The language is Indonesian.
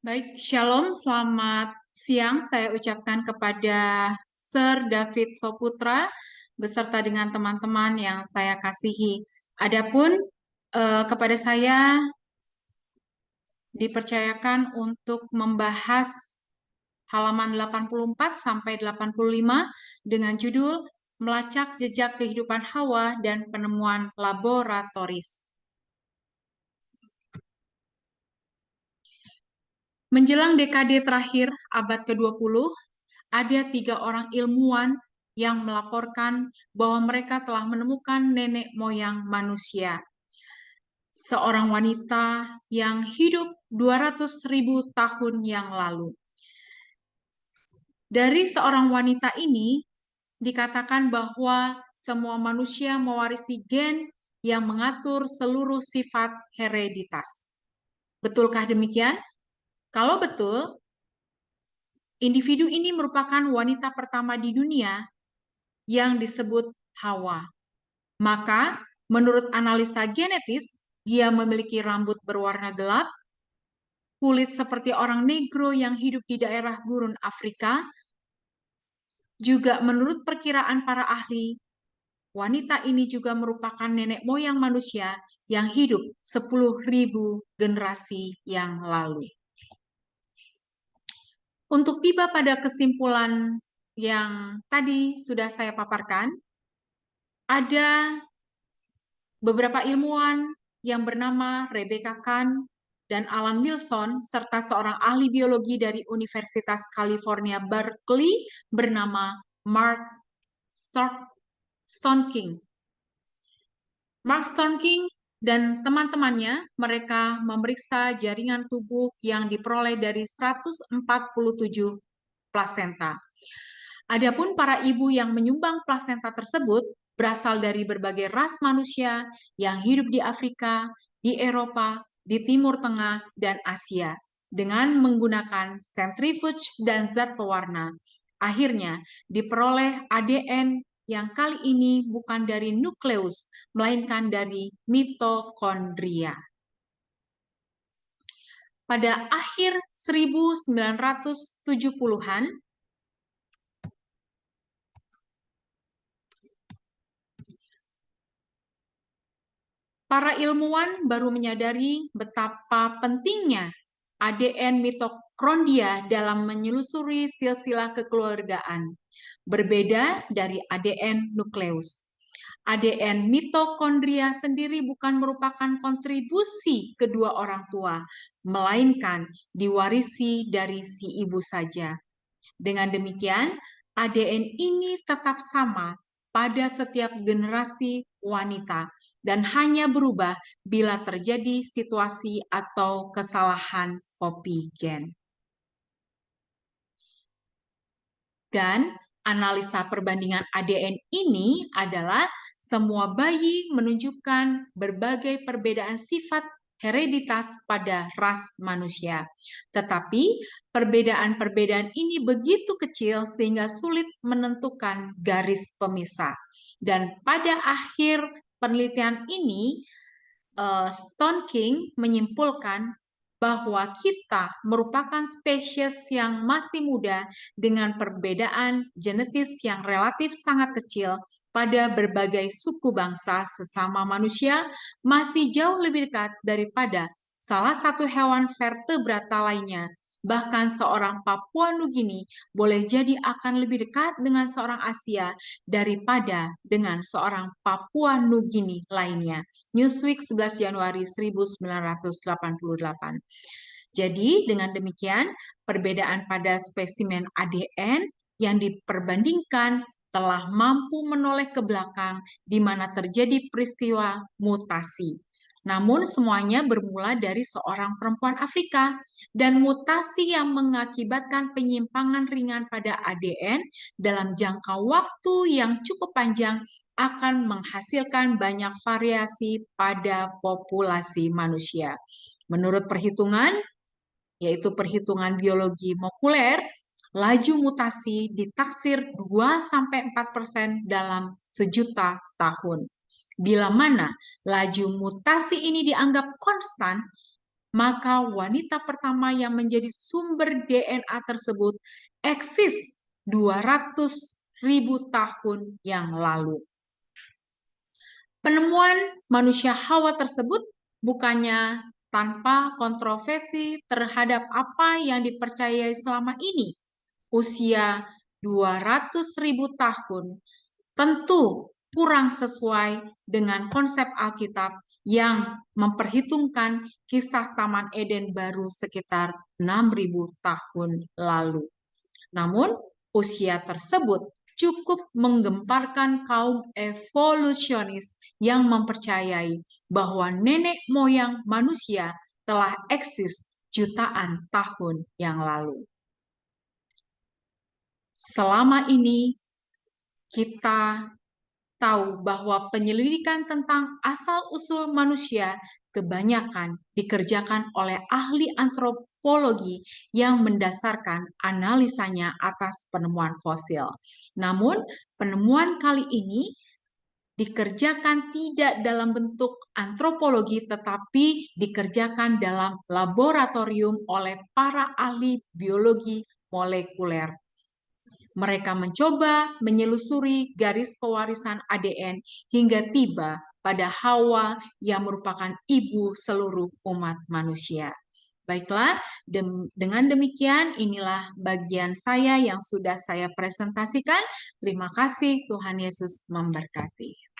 Baik, Shalom, selamat siang saya ucapkan kepada Sir David Soputra beserta dengan teman-teman yang saya kasihi. Adapun kepada saya dipercayakan untuk membahas halaman 84 sampai 85 dengan judul Melacak Jejak Kehidupan Hawa dan Penemuan Laboratoris. Menjelang dekade terakhir abad ke-20, ada 3 orang ilmuwan yang melaporkan bahwa mereka telah menemukan nenek moyang manusia. Seorang wanita yang hidup 200.000 tahun yang lalu. Dari seorang wanita ini, dikatakan bahwa semua manusia mewarisi gen yang mengatur seluruh sifat hereditas. Betulkah demikian? Kalau betul, individu ini merupakan wanita pertama di dunia yang disebut Hawa. Maka, menurut analisa genetis, dia memiliki rambut berwarna gelap, kulit seperti orang negro yang hidup di daerah gurun Afrika. Juga menurut perkiraan para ahli, wanita ini juga merupakan nenek moyang manusia yang hidup 10.000 generasi yang lalu. Untuk tiba pada kesimpulan yang tadi sudah saya paparkan, ada beberapa ilmuwan yang bernama Rebecca Kahn dan Alan Wilson, serta seorang ahli biologi dari Universitas California, Berkeley, bernama Mark Stoneking. Mark Stoneking dan teman-temannya, mereka memeriksa jaringan tubuh yang diperoleh dari 147 plasenta. Adapun para ibu yang menyumbang plasenta tersebut berasal dari berbagai ras manusia yang hidup di Afrika, di Eropa, di Timur Tengah, dan Asia dengan menggunakan sentrifuge dan zat pewarna. Akhirnya diperoleh ADN yang kali ini bukan dari nukleus, melainkan dari mitokondria. Pada akhir 1970-an, para ilmuwan baru menyadari betapa pentingnya ADN mitokondria dalam menyelusuri silsilah kekeluargaan, berbeda dari ADN nukleus. ADN mitokondria sendiri bukan merupakan kontribusi kedua orang tua, melainkan diwarisi dari si ibu saja. Dengan demikian, ADN ini tetap sama pada setiap generasi wanita dan hanya berubah bila terjadi situasi atau kesalahan copy gen. Dan analisa perbandingan ADN ini adalah semua bayi menunjukkan berbagai perbedaan sifat hereditas pada ras manusia. Tetapi perbedaan-perbedaan ini begitu kecil sehingga sulit menentukan garis pemisah. Dan pada akhir penelitian ini, Stoneking menyimpulkan bahwa kita merupakan spesies yang masih muda dengan perbedaan genetis yang relatif sangat kecil pada berbagai suku bangsa sesama manusia, masih jauh lebih dekat daripada salah satu hewan vertebrata lainnya. Bahkan seorang Papua Nugini boleh jadi akan lebih dekat dengan seorang Asia daripada dengan seorang Papua Nugini lainnya. Newsweek 11 Januari 1988. Jadi dengan demikian perbedaan pada spesimen ADN yang diperbandingkan telah mampu menoleh ke belakang di mana terjadi peristiwa mutasi. Namun semuanya bermula dari seorang perempuan Afrika dan mutasi yang mengakibatkan penyimpangan ringan pada ADN dalam jangka waktu yang cukup panjang akan menghasilkan banyak variasi pada populasi manusia. Menurut perhitungan, yaitu perhitungan biologi molekuler, laju mutasi ditaksir 2-4% dalam sejuta tahun. Bila mana laju mutasi ini dianggap konstan, maka wanita pertama yang menjadi sumber DNA tersebut eksis 200.000 tahun yang lalu. Penemuan manusia Hawa tersebut bukannya tanpa kontroversi terhadap apa yang dipercayai selama ini. Usia 200.000 tahun tentu kurang sesuai dengan konsep Alkitab yang memperhitungkan kisah Taman Eden baru sekitar 6.000 tahun lalu. Namun, usia tersebut cukup menggemparkan kaum evolusionis yang mempercayai bahwa nenek moyang manusia telah eksis jutaan tahun yang lalu. Selama ini kita tahu bahwa penyelidikan tentang asal-usul manusia kebanyakan dikerjakan oleh ahli antropologi yang mendasarkan analisanya atas penemuan fosil. Namun, penemuan kali ini dikerjakan tidak dalam bentuk antropologi tetapi dikerjakan dalam laboratorium oleh para ahli biologi molekuler. Mereka mencoba menyelusuri garis pewarisan ADN hingga tiba pada Hawa yang merupakan ibu seluruh umat manusia. Baiklah, dengan demikian inilah bagian saya yang sudah saya presentasikan. Terima kasih, Tuhan Yesus memberkati.